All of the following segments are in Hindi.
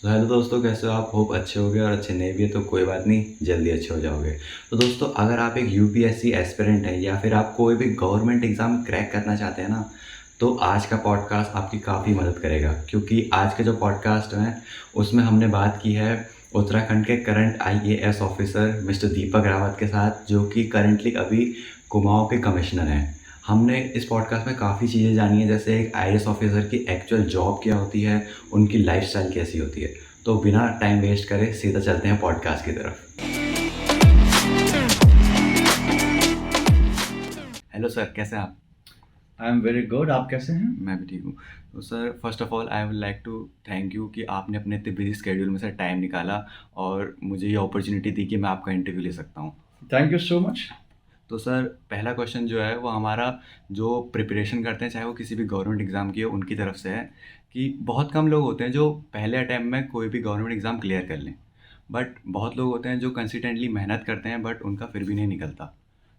तो हेलो दोस्तों, कैसे हो आप? होप अच्छे होगे, और अच्छे नहीं भी है तो कोई बात नहीं, जल्दी अच्छे हो जाओगे। तो दोस्तों, अगर आप एक यूपीएससी एस्पिरेंट हैं या फिर आप कोई भी गवर्नमेंट एग्ज़ाम क्रैक करना चाहते हैं ना, तो आज का पॉडकास्ट आपकी काफ़ी मदद करेगा, क्योंकि आज के जो पॉडकास्ट हैं उसमें हमने बात की है उत्तराखंड के current IAS officer mister Deepak Rawat के साथ, जो कि करंटली अभी कुमाऊँ के कमिश्नर हैं। हमने इस पॉडकास्ट में काफ़ी चीज़ें जानी है, जैसे एक आईएएस ऑफिसर की एक्चुअल जॉब क्या होती है, उनकी लाइफ़स्टाइल कैसी होती है। तो बिना टाइम वेस्ट करे सीधा चलते हैं पॉडकास्ट की तरफ। हेलो सर, कैसे हैं आप? I am very good. आप कैसे हैं? मैं भी ठीक हूँ। तो sir, first of all I would like to thank you कि आपने अपने इतने बिजी स्केड्यूल में से टाइम निकाला और मुझे ये अपॉर्चुनिटी दी कि मैं आपका इंटरव्यू ले सकता हूँ। Thank you so much. तो सर, पहला क्वेश्चन जो है वो हमारा, जो प्रिपरेशन करते हैं चाहे वो किसी भी गवर्नमेंट एग्ज़ाम की हो, उनकी तरफ से है कि बहुत कम लोग होते हैं जो पहले अटैम्प्ट में कोई भी गवर्नमेंट एग्ज़ाम क्लियर कर लें। बट बहुत लोग होते हैं जो कंसिस्टेंटली मेहनत करते हैं बट उनका फिर भी नहीं निकलता।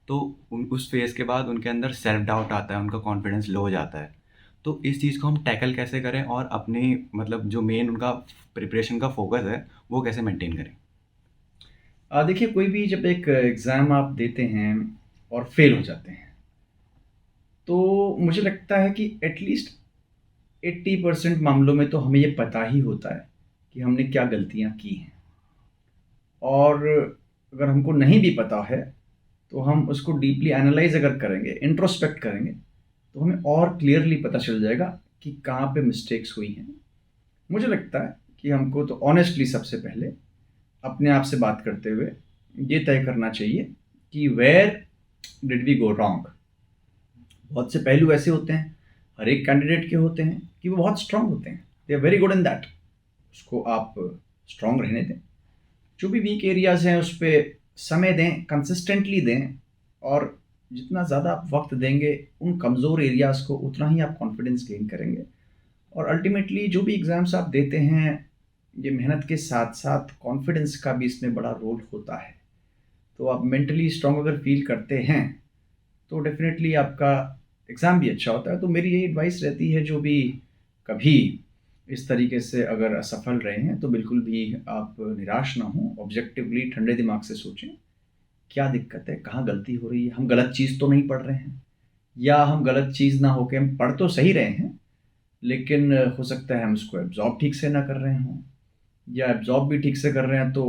तो उन उस फेज़ के बाद उनके अंदर सेल्फ डाउट आता है, उनका कॉन्फिडेंस लो हो जाता है। तो इस चीज़ को हम टैकल कैसे करें और अपनी मतलब जो मेन उनका प्रिपरेशन का फ़ोकस है वो कैसे मेंटेन करें? देखिए, कोई भी जब एक एग्ज़ाम आप देते हैं और फेल हो जाते हैं, तो मुझे लगता है कि एटलीस्ट 80% मामलों में तो हमें ये पता ही होता है कि हमने क्या गलतियाँ की हैं। और अगर हमको नहीं भी पता है, तो हम उसको डीपली एनालाइज़ अगर करेंगे, इंट्रोस्पेक्ट करेंगे, तो हमें और क्लियरली पता चल जाएगा कि कहाँ पे मिस्टेक्स हुई हैं। मुझे लगता है कि हमको तो ऑनेस्टली सबसे पहले अपने आप से बात करते हुए ये तय करना चाहिए कि where did we go wrong. बहुत से पहलू ऐसे होते हैं, हर एक कैंडिडेट के होते हैं कि वो बहुत स्ट्रांग होते हैं, they are very good in that. उसको आप स्ट्रांग रहने दें। जो भी वीक एरियाज़ हैं उस पर समय दें, कंसिस्टेंटली दें। और जितना ज़्यादा आप वक्त देंगे उन कमज़ोर एरियाज़ को, उतना ही आप कॉन्फिडेंस गेन करेंगे। और अल्टीमेटली जो भी एग्ज़ाम्स आप देते हैं, ये मेहनत के साथ साथ कॉन्फिडेंस का भी इसमें बड़ा रोल होता है। तो आप मेंटली स्ट्रांग अगर फील करते हैं, तो डेफिनेटली आपका एग्ज़ाम भी अच्छा होता है। तो मेरी यही एडवाइस रहती है, जो भी कभी इस तरीके से अगर असफल रहे हैं, तो बिल्कुल भी आप निराश ना हों। ऑब्जेक्टिवली ठंडे दिमाग से सोचें, क्या दिक्कत है, कहाँ गलती हो रही है, हम गलत चीज़ तो नहीं पढ़ रहे हैं, या हम गलत चीज़ ना होके हम पढ़ तो सही रहे हैं, लेकिन हो सकता है हम उसको एब्ज़ॉर्ब ठीक से ना कर रहे हों, या एब्ज़ॉर्ब भी ठीक से कर रहे हैं तो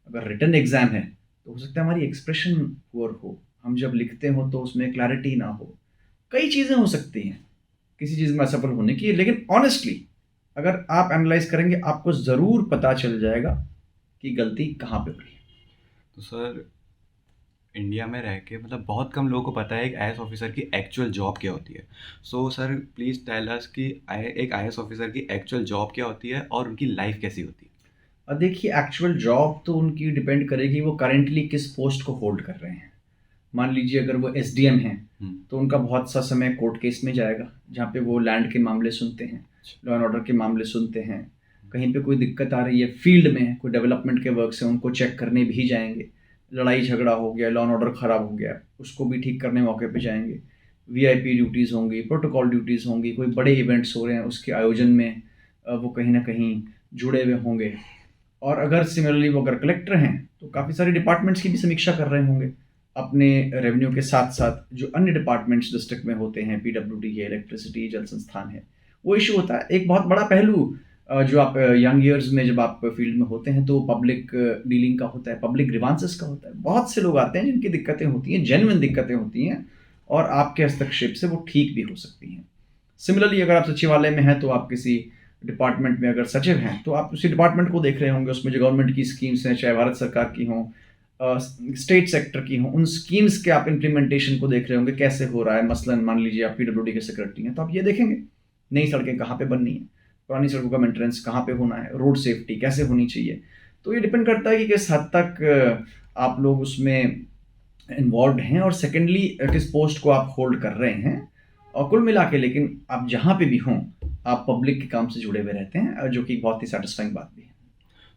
अगर रिटन एग्ज़ाम है, तो हो सकता है हमारी एक्सप्रेशन पुअर हो, हम जब लिखते हो तो उसमें क्लैरिटी ना हो। कई चीज़ें हो सकती हैं किसी चीज़ में असफल होने की, लेकिन ऑनेस्टली अगर आप एनालाइज़ करेंगे, आपको ज़रूर पता चल जाएगा कि गलती कहाँ पे हुई है। तो सर, इंडिया में रह के मतलब बहुत कम लोगों को पता है एक आईएएस ऑफिसर की एक्चुअल जॉब क्या होती है। So sir, please tell us कि एक आईएएस ऑफिसर की एक्चुअल जॉब क्या होती है और उनकी लाइफ कैसी होती है? देखिए, एक्चुअल जॉब तो उनकी डिपेंड करेगी वो करेंटली किस पोस्ट को होल्ड कर रहे हैं। मान लीजिए अगर वो एसडीएम हैं, हम्म। तो उनका बहुत सा समय कोर्ट केस में जाएगा, जहाँ पे वो लैंड के मामले सुनते हैं, लॉ एंड ऑर्डर के मामले सुनते हैं। कहीं पे कोई दिक्कत आ रही है फील्ड में, कोई डेवलपमेंट के वर्क से, उनको चेक करने भी जाएंगे। लड़ाई झगड़ा हो गया, लॉ एंड ऑर्डर ख़राब हो गया, उसको भी ठीक करने मौके पे जाएंगे। वीआईपी ड्यूटीज़ होंगी, प्रोटोकॉल ड्यूटीज़ होंगी, कोई बड़े इवेंट्स हो रहे हैं उसके आयोजन में वो कहीं ना कहीं जुड़े हुए होंगे। और अगर सिमिलरली वो अगर कलेक्टर हैं, तो काफ़ी सारे डिपार्टमेंट्स की भी समीक्षा कर रहे होंगे अपने रेवेन्यू के साथ साथ। जो अन्य डिपार्टमेंट्स डिस्ट्रिक्ट में होते हैं, पीडब्ल्यूडी है, इलेक्ट्रिसिटी, जल संस्थान है, वो इशू होता है। एक बहुत बड़ा पहलू जो आप यंग ईयर्स में जब आप फील्ड में होते हैं, तो पब्लिक डीलिंग का होता है, पब्लिक ग्रीवांसेस का होता है। बहुत से लोग आते हैं जिनकी दिक्कतें होती हैं, जेन्युइन दिक्कतें होती हैं, और आपके हस्तक्षेप से वो ठीक भी हो सकती हैं। सिमिलरली अगर आप सचिवालय में हैं, तो आप किसी डिपार्टमेंट में अगर सचिव हैं, तो आप उसी डिपार्टमेंट को देख रहे होंगे, उसमें जो गवर्नमेंट की स्कीम्स हैं, चाहे भारत सरकार की हों, स्टेट सेक्टर की हों, उन स्कीम्स के आप इम्प्लीमेंटेशन को देख रहे होंगे, कैसे हो रहा है। मसलन मान लीजिए आप पीडब्ल्यूडी के सेक्रेटरी हैं, तो आप ये देखेंगे नई सड़कें कहाँ पे बननी है, पुरानी सड़कों का मेंटेनेंस कहाँ पे होना है, रोड सेफ्टी कैसे होनी चाहिए। तो ये डिपेंड करता है कि किस हद तक आप लोग उसमें इन्वॉल्व हैं, और सेकेंडली किस पोस्ट को आप होल्ड कर रहे हैं। और कुल मिला के लेकिन आप जहाँ पे भी हों, आप पब्लिक के काम से जुड़े हुए रहते हैं, जो कि बहुत ही सेटिस्फाइंग बात भी है।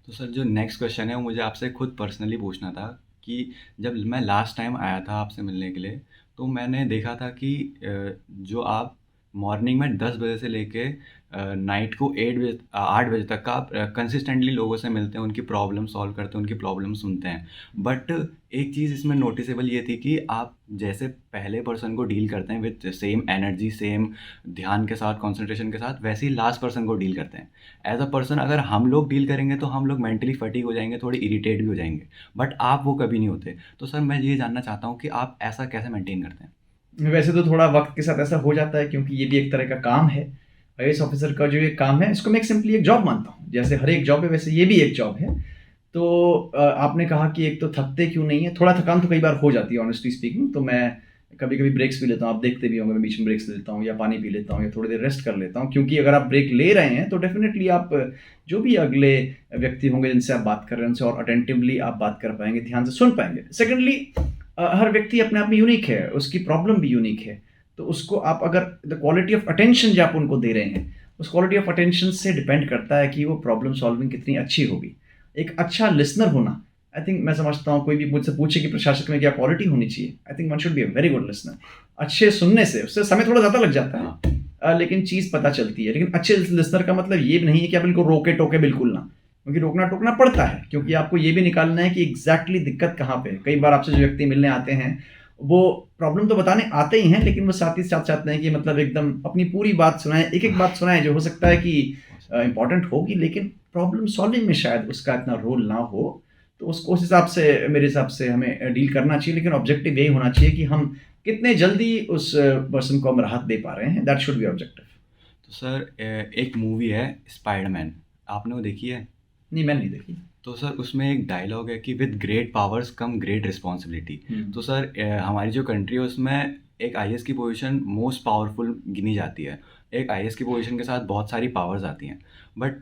तो सर, जो नेक्स्ट क्वेश्चन है वो मुझे आपसे खुद पर्सनली पूछना था कि जब मैं लास्ट टाइम आया था आपसे मिलने के लिए, तो मैंने देखा था कि जो आप मॉर्निंग में 10 बजे से लेके नाइट को 8 बजे तक का आप कंसिस्टेंटली लोगों से मिलते हैं, उनकी प्रॉब्लम सॉल्व करते हैं, उनकी प्रॉब्लम सुनते हैं। बट एक चीज़ इसमें नोटिसेबल ये थी कि आप जैसे पहले पर्सन को डील करते हैं विद सेम एनर्जी, सेम ध्यान के साथ, कंसंट्रेशन के साथ, वैसे ही लास्ट पर्सन को डील करते हैं। एज अ पर्सन अगर हम लोग डील करेंगे तो हम लोग मेंटली फटीग हो जाएंगे, थोड़े इरिटेट भी हो जाएंगे, बट आप वो कभी नहीं होते। तो सर मैं ये जानना चाहता हूँ कि आप ऐसा कैसे मेंटेन करते हैं? वैसे तो थोड़ा वक्त के साथ ऐसा हो जाता है, क्योंकि ये भी एक तरह का काम है। आईएएस ऑफिसर का जो ये काम है, इसको मैं सिंपली एक जॉब मानता हूँ। जैसे हर एक जॉब है, वैसे ये भी एक जॉब है। तो आपने कहा कि एक तो थकते क्यों नहीं है, थोड़ा थकान तो कई बार हो जाती है ऑनेस्टली स्पीकिंग। तो मैं कभी कभी ब्रेक्स भी लेता हूँ, आप देखते भी होंगे मैं बीच में ब्रेक्स लेता हूँ, या पानी पी लेता हूँ, या थोड़ी देर रेस्ट कर लेता हूँ। क्योंकि अगर आप ब्रेक ले रहे हैं तो डेफिनेटली आप जो भी अगले व्यक्ति होंगे जिनसे आप बात कर रहे हैं, उनसे और अटेंटिवली आप बात कर पाएंगे, ध्यान से सुन पाएंगे। सेकेंडली, हर व्यक्ति अपने आप में यूनिक है, उसकी प्रॉब्लम भी यूनिक है। तो उसको आप अगर द क्वालिटी ऑफ अटेंशन जो आप उनको दे रहे हैं, उस क्वालिटी ऑफ अटेंशन से डिपेंड करता है कि वो प्रॉब्लम सॉल्विंग कितनी अच्छी होगी। एक अच्छा लिसनर होना, आई थिंक, मैं समझता हूँ, कोई भी मुझसे पूछे कि प्रशासक में क्या क्वालिटी होनी चाहिए, I think one should be a very good listener. अच्छे सुनने से उससे समय थोड़ा ज़्यादा लग जाता है, लेकिन चीज़ पता चलती है। लेकिन अच्छे लिसनर का मतलब ये नहीं है कि आप इनको रोके टोके बिल्कुल ना, क्योंकि रोकना टोकना पड़ता है, क्योंकि आपको ये भी निकालना है कि एग्जैक्टली दिक्कत कहाँ पे है। कई बार आपसे जो व्यक्ति मिलने आते हैं वो प्रॉब्लम तो बताने आते ही हैं, लेकिन वो साथ ही साथ चाहते हैं कि मतलब एकदम अपनी पूरी बात सुनाएं, एक एक बात सुनाएं जो हो सकता है कि इंपॉर्टेंट होगी, लेकिन प्रॉब्लम सॉल्विंग में शायद उसका इतना रोल ना हो। तो उसको उस हिसाब से, मेरे हिसाब से हमें डील करना चाहिए। लेकिन ऑब्जेक्टिव यही होना चाहिए कि हम कितने जल्दी उस पर्सन को हम राहत दे पा रहे हैं, दैट शुड बी ऑब्जेक्टिव। तो सर एक मूवी है स्पाइडरमैन, आपने वो देखी है? नहीं, मैंने नहीं देखी। तो सर उसमें एक डायलॉग है कि with great powers come great responsibility. तो सर हमारी जो कंट्री है उसमें एक आईएएस की पोजीशन मोस्ट पावरफुल गिनी जाती है। एक आईएएस की पोजीशन के साथ बहुत सारी पावर्स आती हैं, बट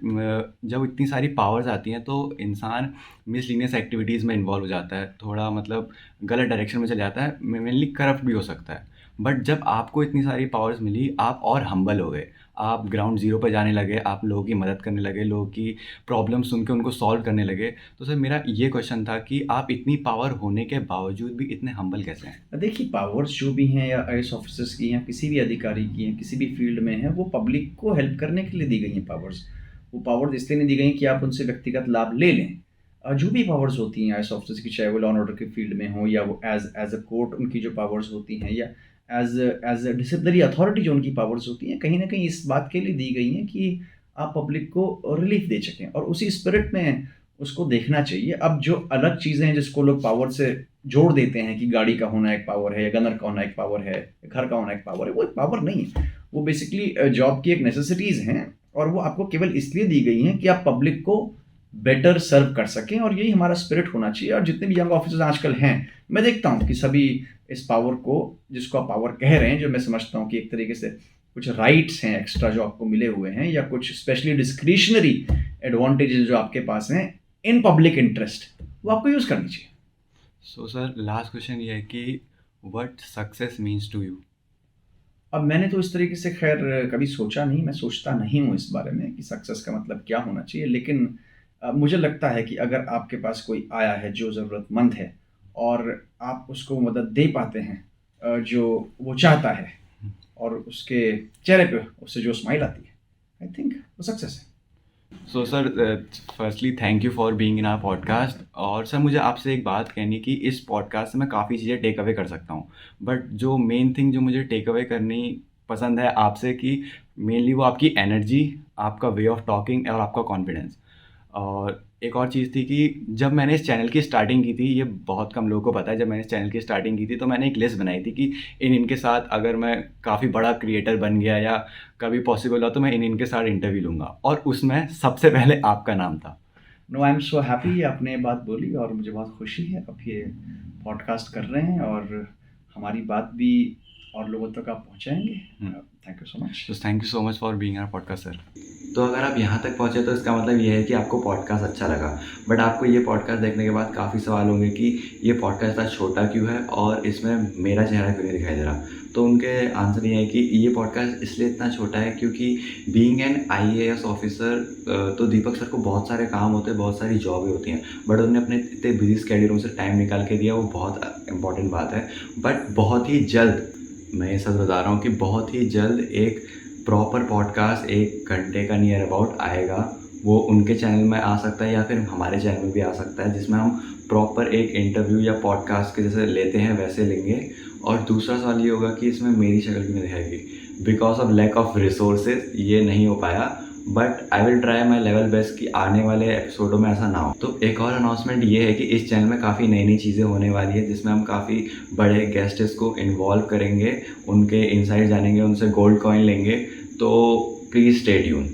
जब इतनी सारी पावर्स आती हैं तो इंसान मिसलीनियस एक्टिविटीज़ में इन्वॉल्व हो जाता है, थोड़ा मतलब गलत डायरेक्शन में चले जाता है, मेनली करप्ट भी हो सकता है। बट जब आपको इतनी सारी पावर्स मिली, आप और हम्बल हो गए, आप ग्राउंड ज़ीरो पर जाने लगे, आप लोगों की मदद करने लगे, लोगों की प्रॉब्लम सुन के उनको सॉल्व करने लगे। तो सर मेरा ये क्वेश्चन था कि आप इतनी पावर होने के बावजूद भी इतने हम्बल कैसे हैं? देखिए, पावर्स जो भी हैं, या आईएएस ऑफिसर्स की हैं, किसी भी अधिकारी की हैं, किसी भी फील्ड में हैं, वो पब्लिक को हेल्प करने के लिए दी गई हैं पावर्स। वो पावर्स इसलिए नहीं दी गई कि आप उनसे व्यक्तिगत लाभ ले लें। जो भी पावर्स होती हैं आईएएस ऑफिसर्स की, चाहे वो लॉ एंड ऑर्डर के फील्ड में हो, या वो एज अ कोर्ट उनकी जो पावर्स होती हैं, या एज अ डिसिप्लिनरी अथॉरिटी जो उनकी पावर्स होती हैं, कहीं ना कहीं इस बात के लिए दी गई हैं कि आप पब्लिक को रिलीफ दे सकें, और उसी स्पिरिट में उसको देखना चाहिए। अब जो अलग चीज़ें हैं जिसको लोग पावर से जोड़ देते हैं, कि गाड़ी का होना एक पावर है, या गनर का होना एक पावर है, घर का होना एक पावर है, वो एक पावर नहीं है। वो बेसिकली जॉब की एक नेसेसिटीज़ हैं, और वो आपको केवल इसलिए दी गई हैं कि आप पब्लिक को बेटर सर्व कर सकें, और यही हमारा स्पिरिट होना चाहिए। और जितने भी यंग ऑफिसर्स आजकल हैं, मैं देखता हूँ कि सभी इस पावर को, जिसको आप पावर कह रहे हैं, जो मैं समझता हूँ कि एक तरीके से कुछ राइट्स हैं एक्स्ट्रा जो आपको मिले हुए हैं, या कुछ स्पेशली डिस्क्रिशनरी एडवांटेजेस जो आपके पास हैं इन पब्लिक इंटरेस्ट, वो आपको यूज़ करनी चाहिए। सो सर लास्ट क्वेश्चन ये है कि what success means to you? अब मैंने तो इस तरीके से खैर कभी सोचा नहीं, मैं सोचता नहीं हूँ इस बारे में कि सक्सेस का मतलब क्या होना चाहिए। लेकिन मुझे लगता है कि अगर आपके पास कोई आया है जो ज़रूरतमंद है, और आप उसको मदद दे पाते हैं जो वो चाहता है, और उसके चेहरे पे उससे जो स्माइल आती है, आई थिंक वो सक्सेस है। So sir firstly thank you for being in our podcast. और सर मुझे आपसे एक बात कहनी कि इस पॉडकास्ट से मैं काफ़ी चीज़ें टेक अवे कर सकता हूँ, बट जो मेन थिंग जो मुझे टेक अवे करनी पसंद है आपसे, कि मेनली वो आपकी एनर्जी, आपका वे ऑफ टॉकिंग और आपका कॉन्फिडेंस। और एक और चीज़ थी कि जब मैंने इस चैनल की स्टार्टिंग की थी, ये बहुत कम लोगों को पता है, जब मैंने इस चैनल की स्टार्टिंग की थी तो मैंने एक लिस्ट बनाई थी कि इनके साथ अगर मैं काफ़ी बड़ा क्रिएटर बन गया या कभी पॉसिबल हुआ तो मैं इनके साथ इंटरव्यू लूँगा, और उसमें सबसे पहले आपका नाम था। No, I am so happy आपने ये बात बोली, और मुझे बहुत खुशी है अब ये पॉडकास्ट कर रहे हैं, और हमारी बात भी और लोगों तक आप पहुँचाएंगे। Thank you so much. तो thank you so much for being our podcast sir. तो अगर आप यहाँ तक पहुँचे तो इसका मतलब ये है कि आपको पॉडकास्ट अच्छा लगा, बट आपको ये पॉडकास्ट देखने के बाद काफ़ी सवाल होंगे कि ये पॉडकास्ट इतना छोटा क्यों है और इसमें मेरा चेहरा क्यों नहीं दिखाई दे रहा। तो उनके आंसर ये है कि ये पॉडकास्ट इसलिए इतना छोटा है क्योंकि बीइंग एन आईएएस ऑफिसर तो दीपक सर को बहुत सारे काम होते हैं, बहुत सारी जॉबें होती हैं, बट उन्होंने अपने इतने बिजी स्केड्यूल से टाइम निकाल के दिया, वो बहुत इंपॉर्टेंट बात है। बट बहुत ही जल्द, मैं ये सच बता रहा हूँ कि बहुत ही जल्द एक प्रॉपर पॉडकास्ट 1 घंटे का नियर अबाउट आएगा, वो उनके चैनल में आ सकता है या फिर हमारे चैनल में भी आ सकता है, जिसमें हम प्रॉपर एक इंटरव्यू या पॉडकास्ट के जैसे लेते हैं वैसे लेंगे। और दूसरा सवाल ये होगा कि इसमें मेरी शक्ल क्यों नहीं दिखाएगी, because of lack of resources ये नहीं हो पाया, but I will try my level best कि आने वाले एपिसोडों में ऐसा ना हो। तो एक और अनाउंसमेंट ये है कि इस चैनल में काफ़ी नई नई चीज़ें होने वाली है, जिसमें हम काफ़ी बड़े गेस्ट्स को इन्वॉल्व करेंगे, उनके इनसाइट जानेंगे, उनसे गोल्ड कॉइन लेंगे, तो प्लीज़ स्टे ट्यून।